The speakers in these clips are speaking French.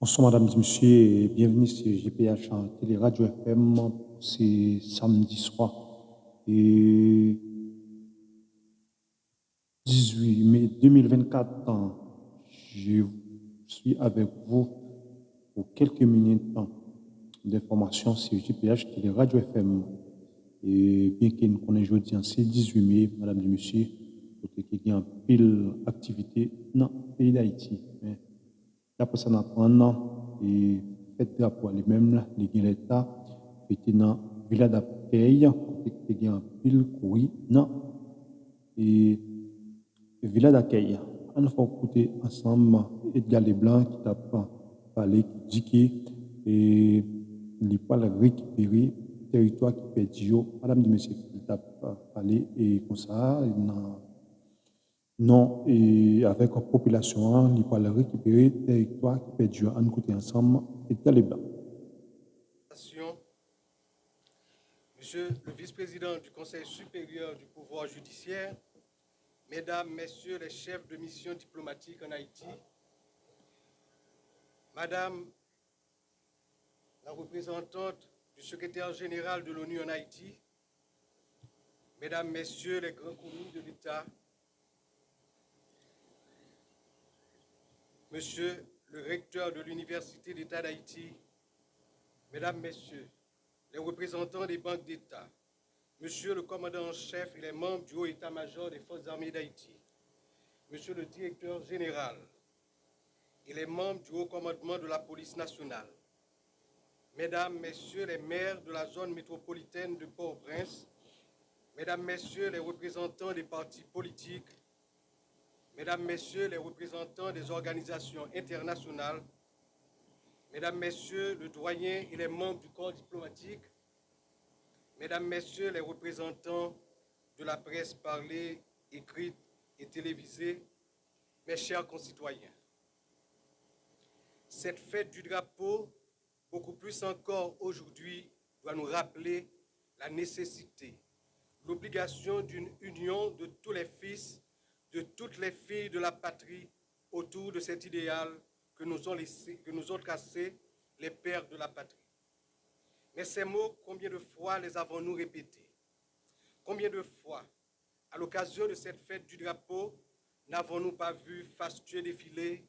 Bonsoir Madame et Monsieur et bienvenue sur GPH en Télé Radio FM. C'est samedi soir et 18 mai 2024. Je suis avec vous pour quelques minutes d'information sur GPH Télé Radio FM. Et bien que nous connaissions aujourd'hui, c'est 18 mai, Madame et Monsieur, côté qui y a pile d'activités dans le pays d'Haïti. Après ça, on apprend et fait drapeau lui-même, l'État, était dans la villa d'accueil, côté qui a pile courir dans et villa d'accueil. On va écouter ensemble Edgar Leblanc qui t'a parlé, qui dit que il pas récupérer le territoire qui perdu. Madame de Monsieur, qui t'a parlé et comme ça, non, et avec la population, il va récupérer le territoire qui perdu. On écoute ensemble Edgar Leblanc. Monsieur le vice-président du Conseil supérieur du pouvoir judiciaire, Mesdames, Messieurs les chefs de mission diplomatique en Haïti, Madame la représentante du secrétaire général de l'ONU en Haïti, Mesdames, Messieurs les grands commis de l'État, Monsieur le recteur de l'Université d'État d'Haïti, Mesdames, Messieurs les représentants des banques d'État, Monsieur le commandant en chef et les membres du haut état-major des forces armées d'Haïti, Monsieur le directeur général et les membres du haut commandement de la police nationale, Mesdames, Messieurs les maires de la zone métropolitaine de Port-au-Prince, Mesdames, Messieurs les représentants des partis politiques, Mesdames, Messieurs les représentants des organisations internationales, Mesdames, Messieurs le doyen et les membres du corps diplomatique, Mesdames, Messieurs les représentants de la presse parlée, écrite et télévisée, mes chers concitoyens, cette fête du drapeau, beaucoup plus encore aujourd'hui, doit nous rappeler la nécessité, l'obligation d'une union de tous les fils, de toutes les filles de la patrie autour de cet idéal que nous ont tracé les pères de la patrie. Mais ces mots, combien de fois les avons-nous répétés? Combien de fois, à l'occasion de cette fête du drapeau, n'avons-nous pas vu fastueux défiler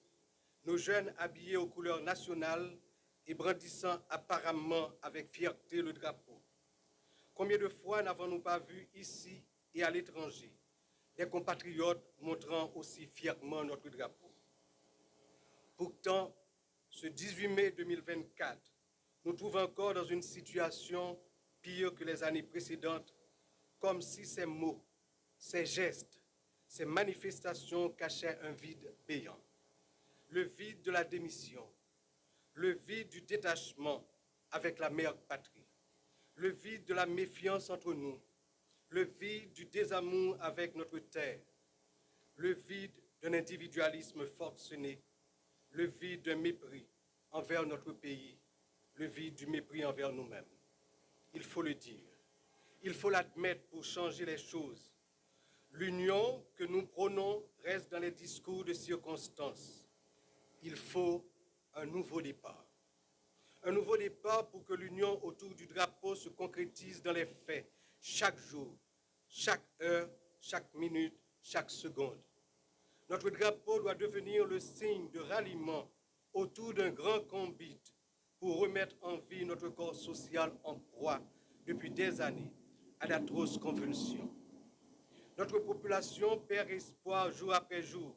nos jeunes habillés aux couleurs nationales et brandissant apparemment avec fierté le drapeau? Combien de fois n'avons-nous pas vu ici et à l'étranger des compatriotes montrant aussi fièrement notre drapeau? Pourtant, ce 18 mai 2024, nous trouvons encore dans une situation pire que les années précédentes, comme si ces mots, ces gestes, ces manifestations cachaient un vide béant. Le vide de la démission, le vide du détachement avec la mère patrie, le vide de la méfiance entre nous, le vide du désamour avec notre terre, le vide d'un individualisme forcené, le vide d'un mépris envers notre pays, le vide du mépris envers nous-mêmes. Il faut le dire, il faut l'admettre pour changer les choses. L'union que nous prônons reste dans les discours de circonstance. Il faut un nouveau départ. Un nouveau départ pour que l'union autour du drapeau se concrétise dans les faits, chaque jour, chaque heure, chaque minute, chaque seconde. Notre drapeau doit devenir le signe de ralliement autour d'un grand combat pour remettre en vie notre corps social en proie depuis des années à d'atroces convulsions. Notre population perd espoir jour après jour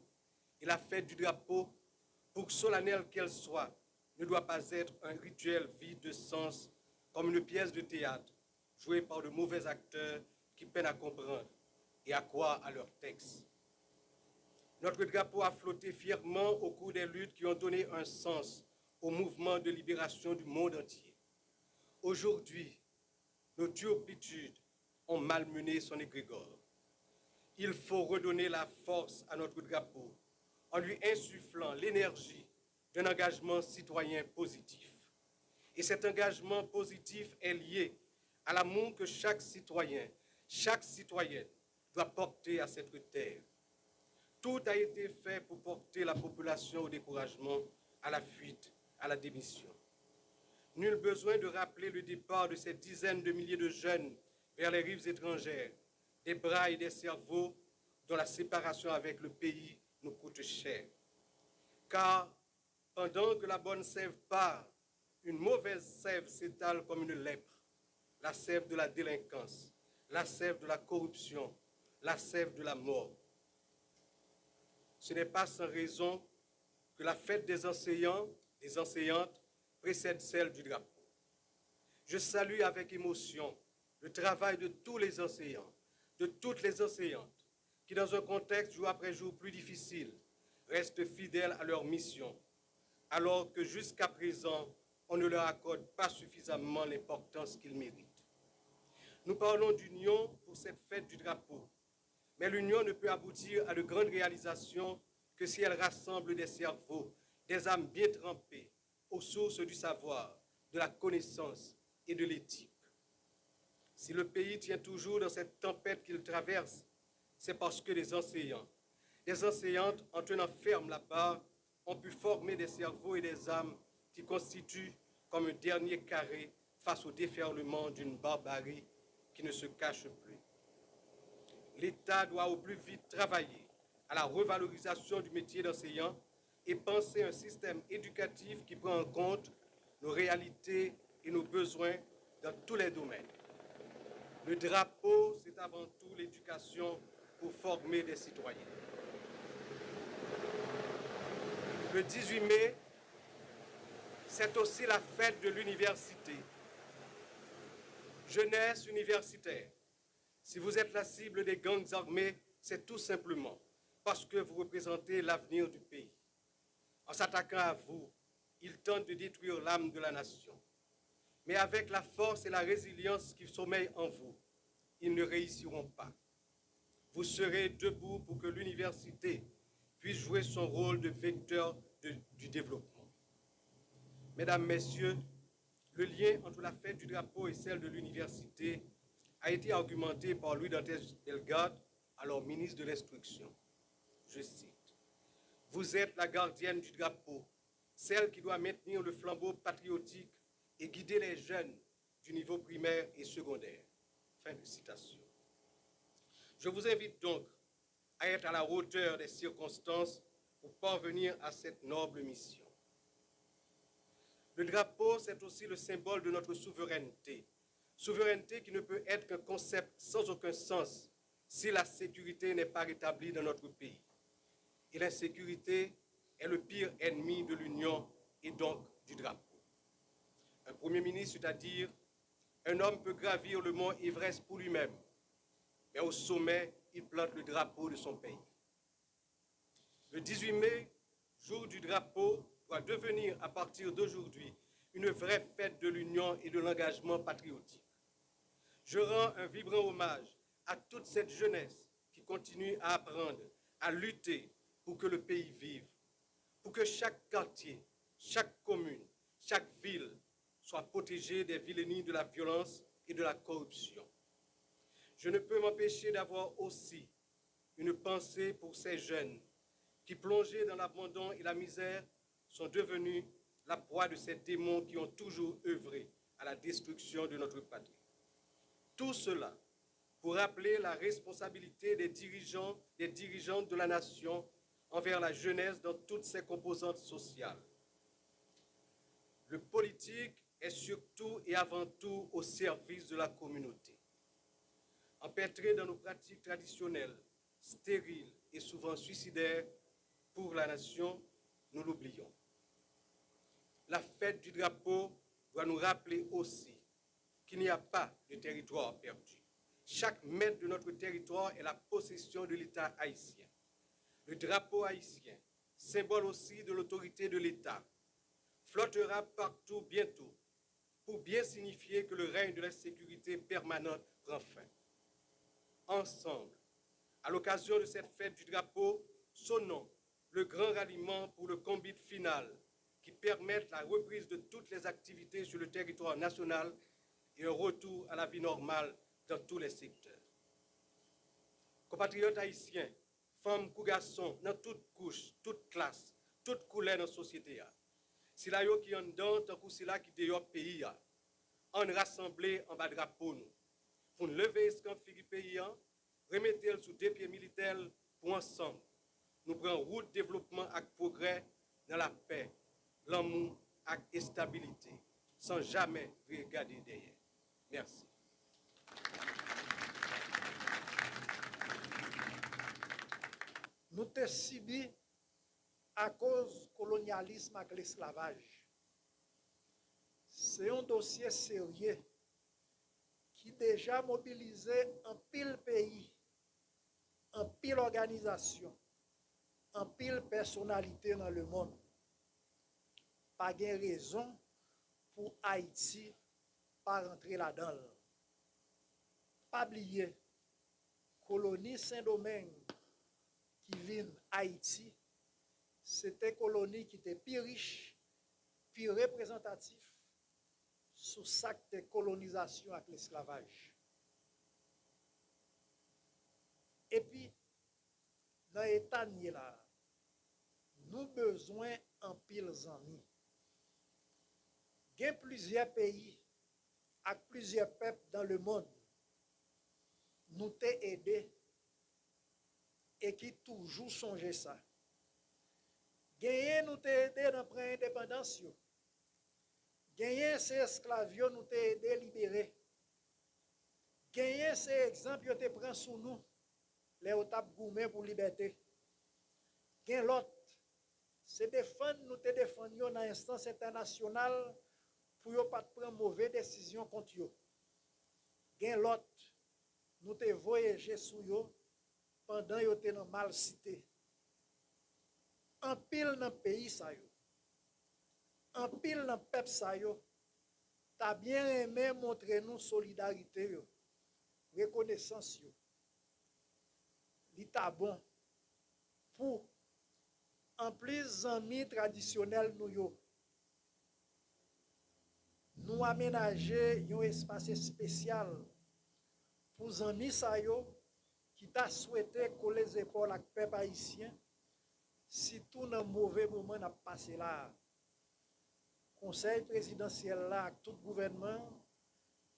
et la fête du drapeau, pour solennelle qu'elle soit, ne doit pas être un rituel vide de sens comme une pièce de théâtre jouée par de mauvais acteurs qui peinent à comprendre et à croire à leur texte. Notre drapeau a flotté fièrement au cours des luttes qui ont donné un sens au mouvement de libération du monde entier. Aujourd'hui, nos turpitudes ont malmené son égrégore. Il faut redonner la force à notre drapeau en lui insufflant l'énergie d'un engagement citoyen positif. Et cet engagement positif est lié à l'amour que chaque citoyen, chaque citoyenne doit porter à cette terre. Tout a été fait pour porter la population au découragement, à la fuite, à la démission. Nul besoin de rappeler le départ de ces dizaines de milliers de jeunes vers les rives étrangères, des bras et des cerveaux dont la séparation avec le pays nous coûte cher. Car pendant que la bonne sève part, une mauvaise sève s'étale comme une lèpre, la sève de la délinquance, la sève de la corruption, la sève de la mort. Ce n'est pas sans raison que la fête des enseignants, des enseignantes, précède celle du drapeau. Je salue avec émotion le travail de tous les enseignants, de toutes les enseignantes, qui dans un contexte jour après jour plus difficile, restent fidèles à leur mission, alors que jusqu'à présent, on ne leur accorde pas suffisamment l'importance qu'ils méritent. Nous parlons d'union pour cette fête du drapeau, mais l'union ne peut aboutir à de grandes réalisations que si elle rassemble des cerveaux, des âmes bien trempées, aux sources du savoir, de la connaissance et de l'éthique. Si le pays tient toujours dans cette tempête qu'il traverse, c'est parce que les enseignants, des enseignantes, en tenant ferme la barre, ont pu former des cerveaux et des âmes qui constituent comme un dernier carré face au déferlement d'une barbarie qui ne se cache plus. L'État doit au plus vite travailler à la revalorisation du métier d'enseignant et penser un système éducatif qui prend en compte nos réalités et nos besoins dans tous les domaines. Le drapeau, c'est avant tout l'éducation pour former des citoyens. Le 18 mai, c'est aussi la fête de l'université. Jeunesse universitaire, si vous êtes la cible des gangs armés, c'est tout simplement parce que vous représentez l'avenir du pays. En s'attaquant à vous, ils tentent de détruire l'âme de la nation. Mais avec la force et la résilience qui sommeillent en vous, ils ne réussiront pas. Vous serez debout pour que l'université puisse jouer son rôle de vecteur du développement. Mesdames, Messieurs, le lien entre la fête du drapeau et celle de l'université a été argumenté par Louis Dantes Delgado, alors ministre de l'Instruction. Je cite, « Vous êtes la gardienne du drapeau, celle qui doit maintenir le flambeau patriotique et guider les jeunes du niveau primaire et secondaire. » Fin de citation. Je vous invite donc à être à la hauteur des circonstances pour parvenir à cette noble mission. Le drapeau, c'est aussi le symbole de notre souveraineté. Souveraineté qui ne peut être qu'un concept sans aucun sens si la sécurité n'est pas rétablie dans notre pays. Et l'insécurité est le pire ennemi de l'union et donc du drapeau. Un Premier ministre, c'est-à-dire un homme peut gravir le mont Everest pour lui-même, mais au sommet, il plante le drapeau de son pays. Le 18 mai, jour du drapeau, doit devenir à partir d'aujourd'hui une vraie fête de l'union et de l'engagement patriotique. Je rends un vibrant hommage à toute cette jeunesse qui continue à apprendre, à lutter pour que le pays vive, pour que chaque quartier, chaque commune, chaque ville soit protégée des vilainies de la violence et de la corruption. Je ne peux m'empêcher d'avoir aussi une pensée pour ces jeunes qui, plongés dans l'abandon et la misère, sont devenus la proie de ces démons qui ont toujours œuvré à la destruction de notre patrie. Tout cela pour rappeler la responsabilité des dirigeants, des dirigeantes de la nation envers la jeunesse dans toutes ses composantes sociales. Le politique est surtout et avant tout au service de la communauté. Empêtré dans nos pratiques traditionnelles, stériles et souvent suicidaires pour la nation, nous l'oublions. La fête du drapeau doit nous rappeler aussi qu'il n'y a pas de territoire perdu. Chaque mètre de notre territoire est la possession de l'État haïtien. Le drapeau haïtien, symbole aussi de l'autorité de l'État, flottera partout bientôt pour bien signifier que le règne de l'insécurité permanente prend fin. Ensemble, à l'occasion de cette fête du drapeau, sonnons le grand ralliement pour le combat final qui permette la reprise de toutes les activités sur le territoire national et un retour à la vie normale dans tous les secteurs. Compatriotes haïtiens, femmes ou garçons, dans toutes couches, toutes classes, toutes couleurs dans la société, Si la yo qui en dedans, tant que c'est là qui dehors pays, on rassemblé en bas de drapeau nous. Pour lever ce camp Philippe pays, remettre sous deux pieds militaires pour ensemble. Nous prenons route développement et progrès dans la paix, l'amour et la stabilité, sans jamais regarder derrière. Merci. Nous t'es subi à cause du colonialisme et de l'esclavage. C'est un dossier sérieux qui déjà mobilisé un pile pays, un pile organisation, un pile personnalité dans le monde. Pas de raison pour Haïti pas rentrer là-dedans. Pas oublier, colonie Saint-Domingue qui vient Haïti, c'était une colonie qui était plus riche, plus représentative sous sac de colonisation avec l'esclavage. Et puis, dans l'état là, nous avons besoin en pile amis. Il y a plusieurs pays avec plusieurs peuples dans le monde. Nous t'ai aidé et qui toujours songe ça. Gagner nous t'ai aidé dans prendre indépendance. Gagner ces esclaves nous t'ai aidé à libérer. Gagner ces exemples te prend sous nous les otap gourmet pour liberté. Gagner l'autre, c'est défendre nous te défendre dans l'instance internationale pour ne pas prendre mauvaise décision contre eux. Gagner l'autre, nous te voyager sous eux pendant yo te dans mal cité. En pile dans pays ça yo. En pile dans peuple ça yo. T'as bien aimé montrer nous solidarité yo. Reconnaissance yo. L'état bon pour en plus amis traditionnels nous yo. Nous aménager un espace spécial pour amis ça yo qui t'a souhaité coller les épaules avec le peuple haïtien, si tout dans mauvais moment n'a passé là. Conseil présidentiel là, avec tout gouvernement,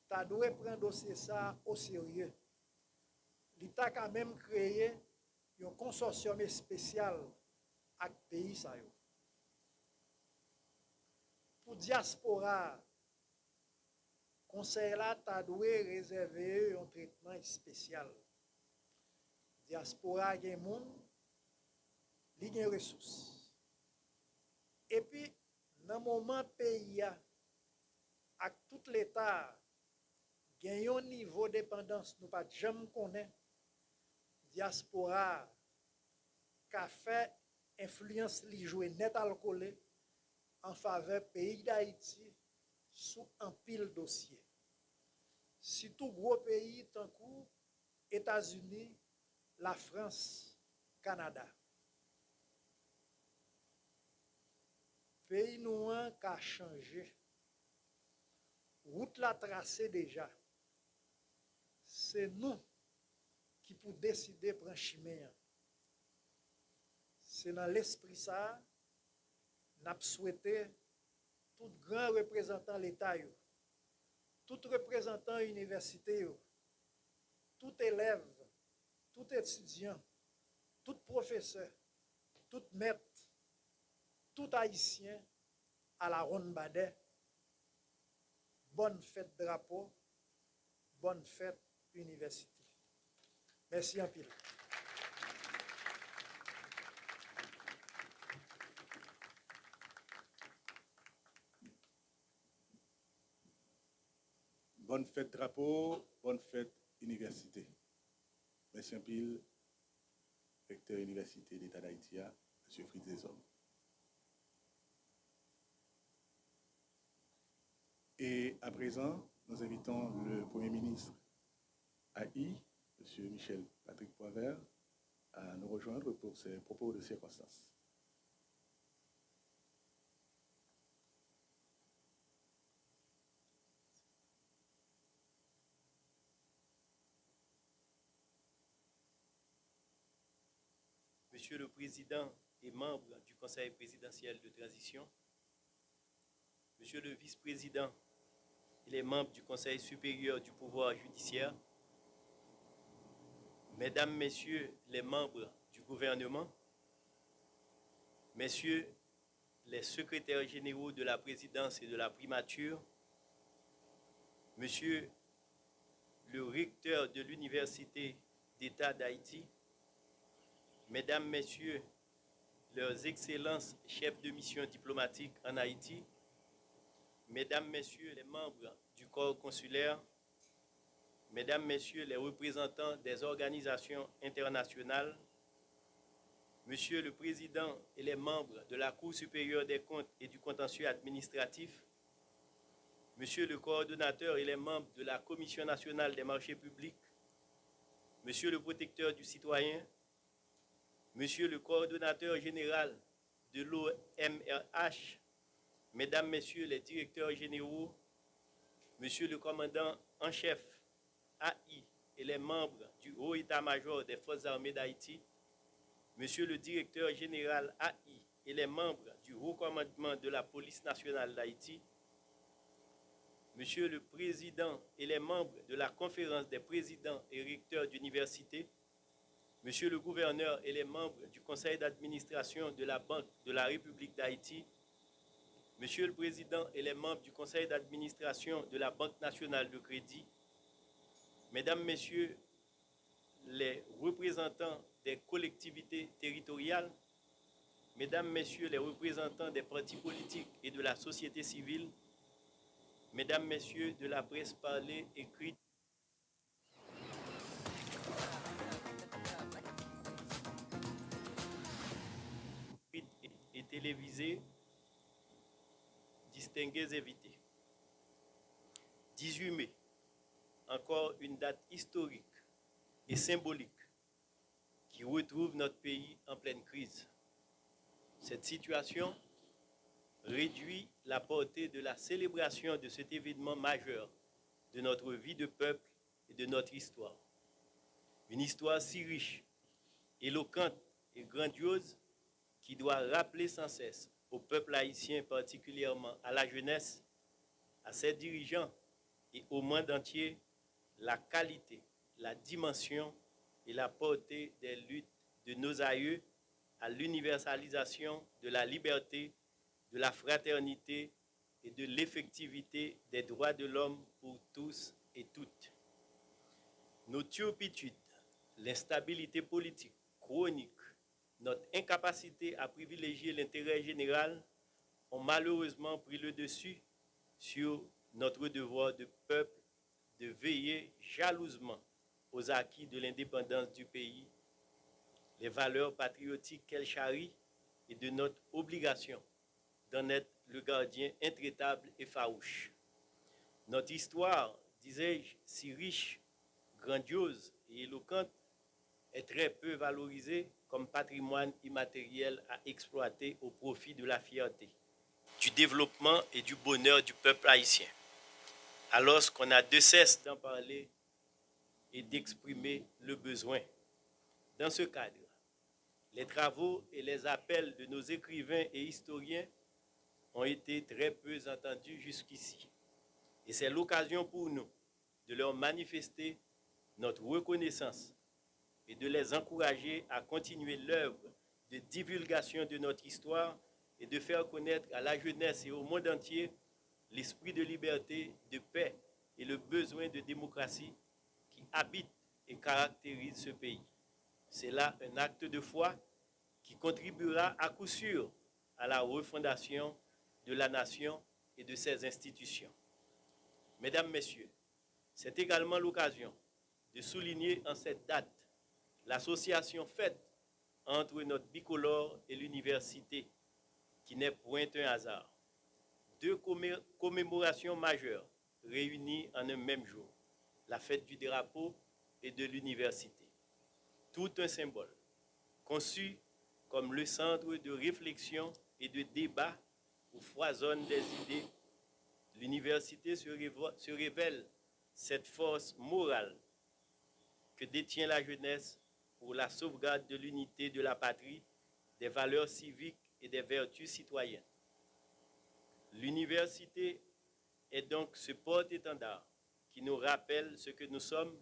t'as dû prendre dossier ça au sérieux. L'État a quand même créé un consortium spécial avec le pays ça yo. Pour diaspora, conseil là t'as dû réserver un traitement spécial. Diaspora gen moun, li gen ressources. Et puis, dans le moment pays avec tout l'État, gen un niveau de dépendance, nous pas jamais connaît. Diaspora a fait influence li jouer net alcoolé en faveur pays d'Haïti sous un pile dossier. Si tout gros pays tant que États-Unis, la France, Canada. Pays noir qui a changé. Route la tracée déjà. C'est nous qui pour décider prendre chemin. C'est dans l'esprit ça, nous avons souhaité tout grand représentant de l'État, tout représentant université, tout élève, tout étudiant, tout professeur, tout maître, tout haïtien à la ronde Badet. Bonne fête drapeau, bonne fête université. Merci en pile. Bonne fête drapeau, bonne fête université. Merci en pile, recteur université d'État d'Haïti, M. Fritz Desom. Et à présent, nous invitons le Premier ministre AI, M. Michel Patrick Poisvert, à nous rejoindre pour ses propos de circonstance. Monsieur le Président et membre du Conseil présidentiel de transition, Monsieur le vice-président et les membres du Conseil supérieur du pouvoir judiciaire, Mesdames, Messieurs les membres du gouvernement, Messieurs les secrétaires généraux de la présidence et de la primature, Monsieur le recteur de l'Université d'État d'Haïti, Mesdames, Messieurs, leurs excellences chefs de mission diplomatique en Haïti, Mesdames, Messieurs les membres du corps consulaire, Mesdames, Messieurs les représentants des organisations internationales, Monsieur le Président et les membres de la Cour supérieure des comptes et du contentieux administratif, Monsieur le coordonnateur et les membres de la Commission nationale des marchés publics, Monsieur le protecteur du citoyen, Monsieur le coordonnateur général de l'OMRH, Mesdames, Messieurs les directeurs généraux, Monsieur le commandant en chef AI et les membres du Haut État-major des Forces armées d'Haïti, Monsieur le directeur général AI et les membres du Haut commandement de la Police nationale d'Haïti, Monsieur le Président et les membres de la Conférence des présidents et recteurs d'université, Monsieur le gouverneur et les membres du conseil d'administration de la Banque de la République d'Haïti, Monsieur le Président et les membres du conseil d'administration de la Banque nationale de crédit, Mesdames, Messieurs les représentants des collectivités territoriales, Mesdames, Messieurs les représentants des partis politiques et de la société civile, Mesdames, Messieurs de la presse parlée, écrite, et télévisée, distingués invités. 18 mai, encore une date historique et symbolique qui retrouve notre pays en pleine crise. Cette situation réduit la portée de la célébration de cet événement majeur de notre vie de peuple et de notre histoire. Une histoire si riche, éloquente et grandiose qui doit rappeler sans cesse au peuple haïtien, particulièrement à la jeunesse, à ses dirigeants et au monde entier, la qualité, la dimension et la portée des luttes de nos aïeux à l'universalisation de la liberté, de la fraternité et de l'effectivité des droits de l'homme pour tous et toutes. Nos turpitudes, l'instabilité politique chronique, notre incapacité à privilégier l'intérêt général ont malheureusement pris le dessus sur notre devoir de peuple de veiller jalousement aux acquis de l'indépendance du pays, les valeurs patriotiques qu'elle charrie et de notre obligation d'en être le gardien intraitable et farouche. Notre histoire, disais-je, si riche, grandiose et éloquente, est très peu valorisée comme patrimoine immatériel à exploiter au profit de la fierté, du développement et du bonheur du peuple haïtien. Alors qu'on a de cesse d'en parler et d'exprimer le besoin. Dans ce cadre, les travaux et les appels de nos écrivains et historiens ont été très peu entendus jusqu'ici. Et c'est l'occasion pour nous de leur manifester notre reconnaissance et de les encourager à continuer l'œuvre de divulgation de notre histoire et de faire connaître à la jeunesse et au monde entier l'esprit de liberté, de paix et le besoin de démocratie qui habite et caractérise ce pays. C'est là un acte de foi qui contribuera à coup sûr à la refondation de la nation et de ses institutions. Mesdames, Messieurs, c'est également l'occasion de souligner en cette date l'association faite entre notre bicolore et l'université, qui n'est point un hasard. Deux commémorations majeures réunies en un même jour, la fête du drapeau et de l'université. Tout un symbole, conçu comme le centre de réflexion et de débat où foisonnent des idées, l'université se révèle cette force morale que détient la jeunesse pour la sauvegarde de l'unité de la patrie, des valeurs civiques et des vertus citoyennes. L'université est donc ce porte-étendard qui nous rappelle ce que nous sommes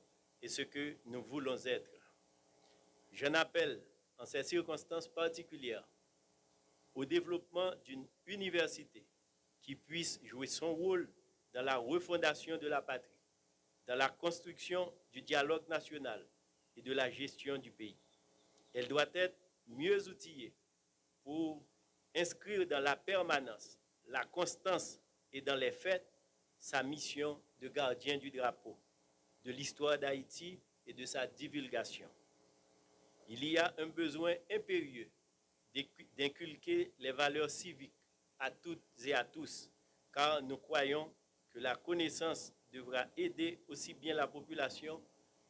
et ce que nous voulons être. J'en appelle, en ces circonstances particulières, au développement d'une université qui puisse jouer son rôle dans la refondation de la patrie, dans la construction du dialogue national et de la gestion du pays. Elle doit être mieux outillée pour inscrire dans la permanence, la constance et dans les faits sa mission de gardien du drapeau, de l'histoire d'Haïti et de sa divulgation. Il y a un besoin impérieux d'inculquer les valeurs civiques à toutes et à tous, car nous croyons que la connaissance devra aider aussi bien la population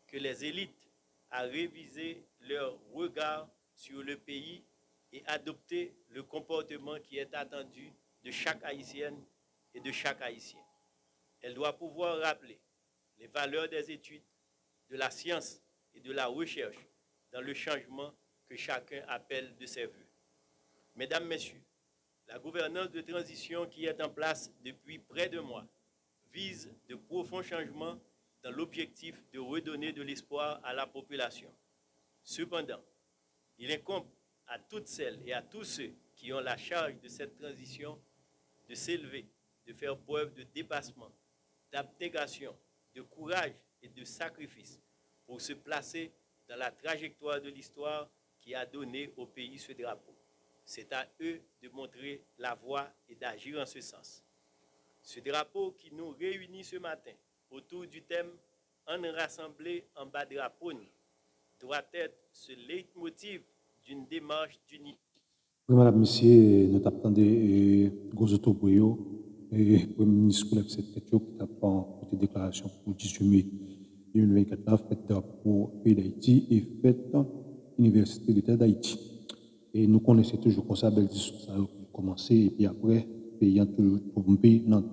que les élites à réviser leur regard sur le pays et adopter le comportement qui est attendu de chaque Haïtienne et de chaque Haïtien. Elle doit pouvoir rappeler les valeurs des études, de la science et de la recherche dans le changement que chacun appelle de ses voeux. Mesdames, Messieurs, la gouvernance de transition qui est en place depuis près de mois vise de profonds changements dans l'objectif de redonner de l'espoir à la population. Cependant, il incombe à toutes celles et à tous ceux qui ont la charge de cette transition de s'élever, de faire preuve de dépassement, d'abnégation, de courage et de sacrifice pour se placer dans la trajectoire de l'histoire qui a donné au pays ce drapeau. C'est à eux de montrer la voie et d'agir en ce sens. Ce drapeau qui nous réunit ce matin autour du thème « En rassemblé en bas drapeau » doit être ce leitmotiv d'une démarche d'unité. Oui, madame, monsieur, nous attendons Gozoto Boyo, et le Premier ministre Koulef Setketio, qui a fait une déclaration pour 18 mai 2024, faite pour le pays d'Haïti et faite à l'Université d'État d'Haïti. Et nous connaissons toujours comme ça, belle discussion, ça a commencé, et puis après, le pays a toujours tombé dans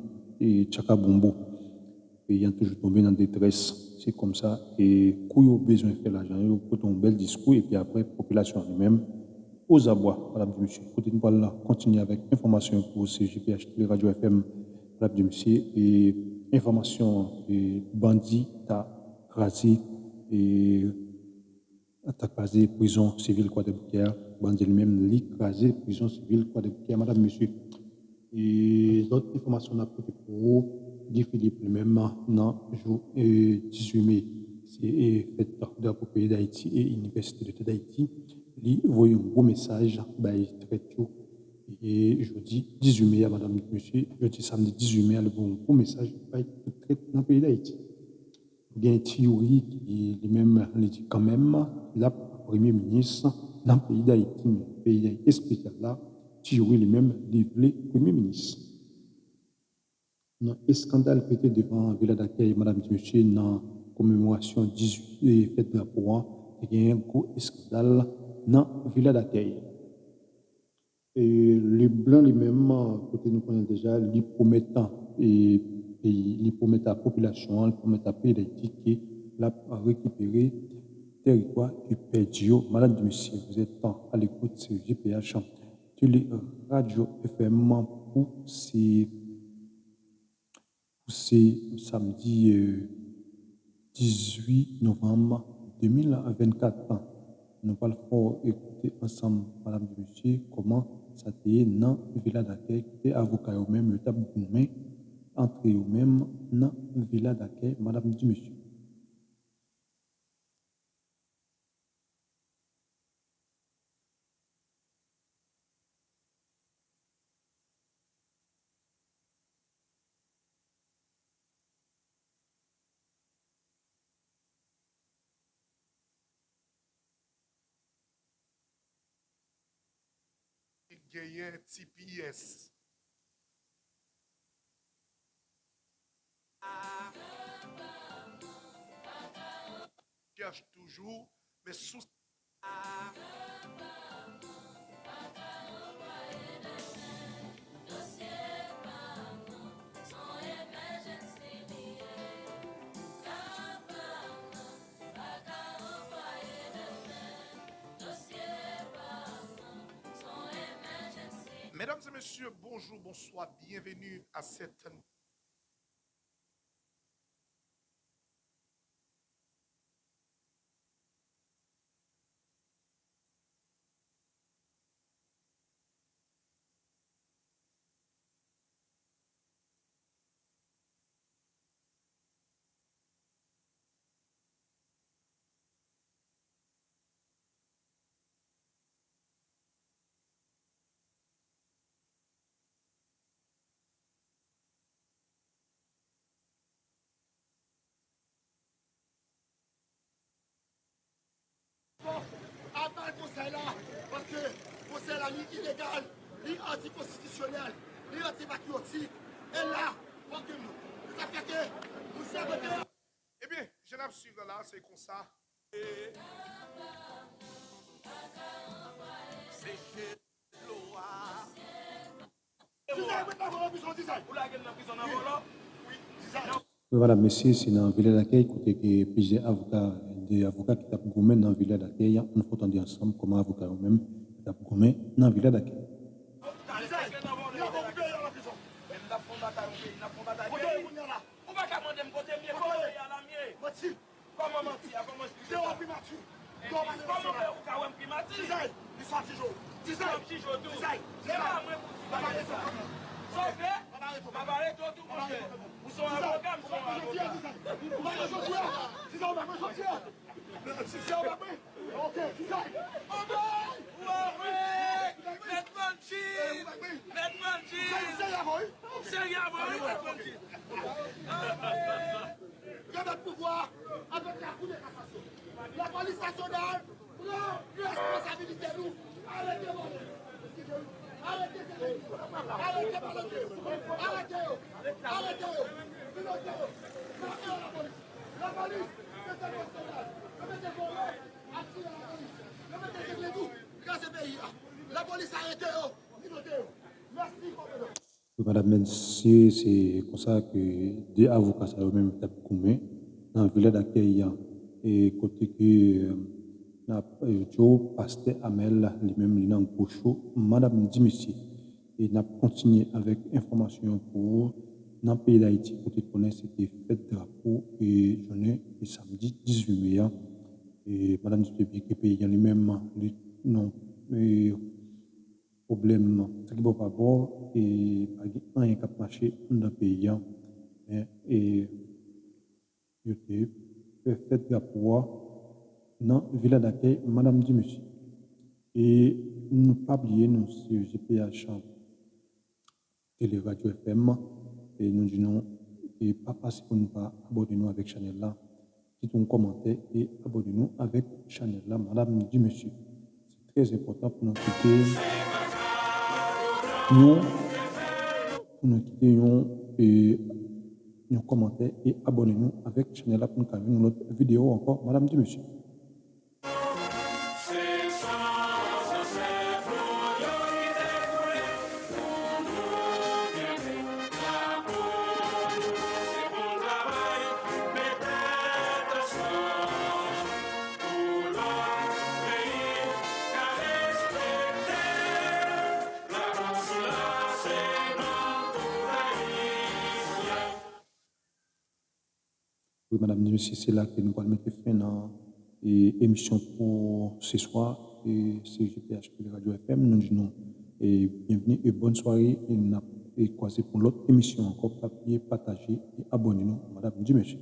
Tchakabombo, le pays a toujours tombé dans la détresse. C'est comme ça, et quand il y a besoin de faire l'argent, il faut un bel discours, et puis après, la population elle-même, aux abois, madame et monsieur. Côté nous allons continuer avec information pour CGPH, les radio FM, madame et monsieur, et information bandit, t'as rasé, et t'as rasé prison civile Croix-des-Bouquières, bandit lui-même, rasé prison civile Croix-des-Bouquières, madame et monsieur. Et d'autres informations à côté pour vous, Guy Philippe lui-même, non, jour 18 mai, c'est fête de la pays d'Haïti et Université d'État d'Haïti. Lui voyez un gros message, très tôt. Et jeudi 18 mai, madame et monsieur, jeudi samedi 18 mai, le bon gros message, très dans le pays d'Haïti. Il y a une théorie qui lui-même dit quand même, la Premier ministre dans le pays d'Haïti, le pays d'Haïti spécial là, théorie lui-même livré Premier ministre. Un scandale pété devant la ville d'accueil, madame et monsieur, dans la commémoration 18 fête de la Poire, il y a un gros scandale dans la ville d'accueil. Et les Blancs lui-même, côté nous connaissons déjà, ils promettent à la population, ils promettent à la pays d'Haïti qui l'a récupéré le territoire du Pédio. Madame et monsieur, vous êtes à l'écoute sur GPH, sur les radios FM pour ces samedi 18 novembre 2024. Nous allons écouter ensemble, madame et monsieur, comment ça a été dans la villa d'accueil, qui est avocat au même, le table de main, entré au même dans la villa d'accueil, madame et monsieur. Gagné TPS. Cherche toujours, mais sous. Mesdames et messieurs, messieurs, bonjour, bonsoir, bienvenue à cette à le conseil là, parce que le conseil là, il est illégal, il est anticonstitutionnel, il est antipatriotique. Et là, faut que nous ça fait que nous sommes. Eh bien, je n'ai suivre là, c'est comme ça. Voilà, monsieur, c'est dans la ville d'accueil, côté que plusieurs avocats, des avocats qui tapent gourmet dans la ville d'accueil, on faut entendre ensemble comment avocats eux-mêmes tapent gourmet dans la ville d'accueil. Pouvoir avec la Cour de cassation. La police nationale prend responsabilité nous. Arrêtez la police arrêtez. Merci. Madame, monsieur, c'est comme ça que des avocats, ça eux-mêmes tapent gourmet dans la ville d'accueil. Et côté que Joe, pasteur Amel, lui-même, il est en gaucho, Madame Dimissi. Et n'a continué avec information pour dans le pays d'Haïti, côté de connaître, c'était fête drapeau et journée et samedi 18 mai. Et Madame Dimissi, qui pays lui-même, non, problème, ce qui va pas bon, et pas rien qui a marché dans le pays. Et il a fait drapeau dans la ville d'accueil, Madame Dimissi. Et nous pas oublier, nous, sur GPH, Télé Radio FM, et nous disons, et pas passer pour nous pas abonner-nous avec Chanel là, quittez un commentaire et abonnez-nous avec Chanel là, Madame Dimissi. C'est très important pour nous quitter. Nous quitter et nous commenter et abonnez-nous avec Chanel là pour nous faire une autre vidéo encore, Madame Dimissi. Oui, Madame Dimissi, c'est là que nous allons mettre fin à l'émission pour ce soir. Et c'est GPH Radio FM. Nous disons et bienvenue et bonne soirée. Et croisez pour l'autre émission encore. Papier, partagez et abonnez-nous, Madame Dimissi.